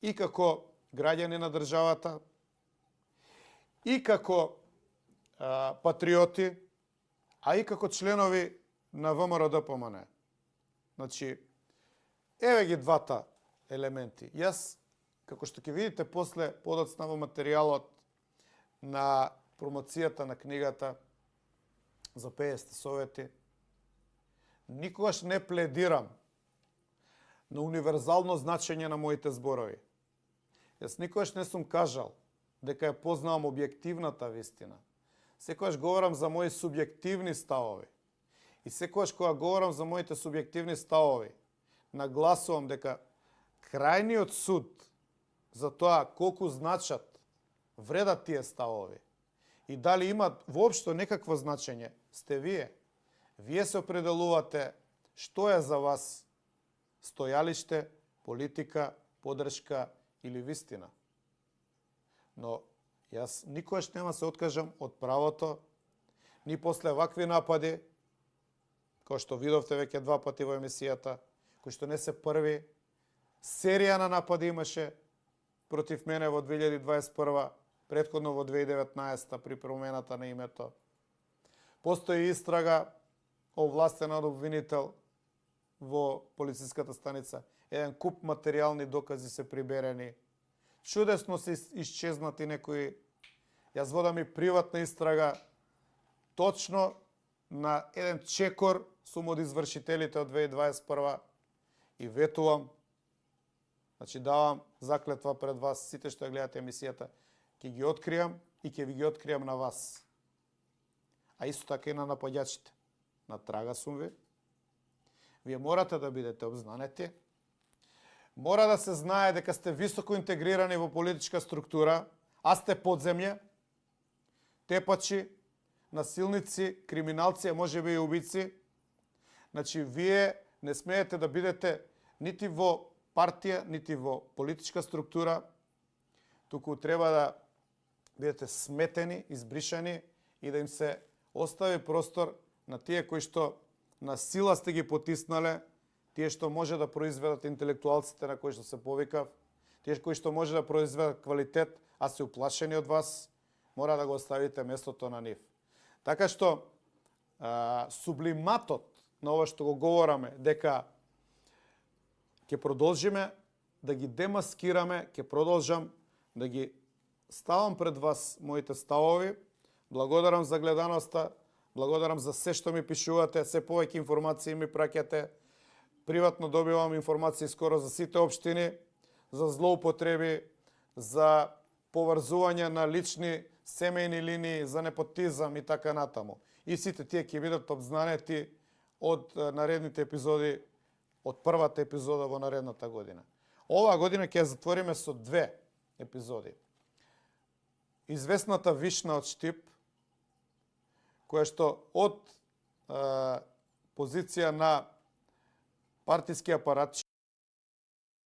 и како граѓани на државата, и како патриоти, а и како членови на ВМРО-ДПМН. Значи, еве ги двата елементи. Јас, како што ќе видите после подоцна во материјалот на промоцијата на книгата за 50 совети, никогаш не пледирам на универзално значење на моите зборови. Јас никогаш не сум кажал дека ја познавам објективната вистина. Секогаш говорам за мои субјективни ставови. И секогаш кога говорам за моите субјективни ставови, нагласувам дека крајниот суд за тоа колку значат, вредат тие ставови и дали имат воопшто некакво значење, сте вие. Вие се определувате што е за вас стојалиште, политика, подршка или вистина. Но јас никогаш нема се откажам од правото, ни после вакви напади, кој што видовте веќе 2 пати во емисијата, кои што не се први, серија на напади имаше против мене во 2021, претходно во 2019 при промената на името. Постои истрага овластен од обвинител во полициската станица. Еден куп материјални докази се приберени. Чудесно се исчезнати некои. Јас водам и приватна истрага точно на еден чекор сум од извршителите од 2021 и ветувам, значи давам заклетва пред вас, сите што ја гледате емисијата, ќе ги откријам и ќе ви ги откријам на вас. А исто така и на напаѓачите. На трага сум ви. Вие морате да бидете обзнанети. Мора да се знае дека сте високо интегрирани во политичка структура, а сте подземје, тепачи, насилници, криминалци, а можеби и убици. Значи, вие не смеете да бидете нити во партија, нити во политичка структура, туку треба да бидете сметени, избришани и да им се остави простор на тие кои што на сила сте ги потиснале, тие што може да произведат интелектуалците на кои што се повикав, тие кои што може да произведат квалитет, а се уплашени од вас, мора да го оставите местото на нив. Така што сублиматот на ова што го говораме, дека ќе продолжиме да ги демаскираме, ќе продолжам да ги ставам пред вас моите ставови. Благодарам за гледаноста, благодарам за се што ми пишувате, се повеќе информации ми праќате. Приватно добивам информации скоро за сите општини, за злоупотреби, за поврзување на лични семејни линии, за непотизам и така натаму. И сите тие ќе бидат обзнанети од наредните епизоди, од првата епизода во наредната година. Оваа година ќе ја затвориме со 2 епизоди. Известната Вишна од Штип, која што од позиција на партиски апарат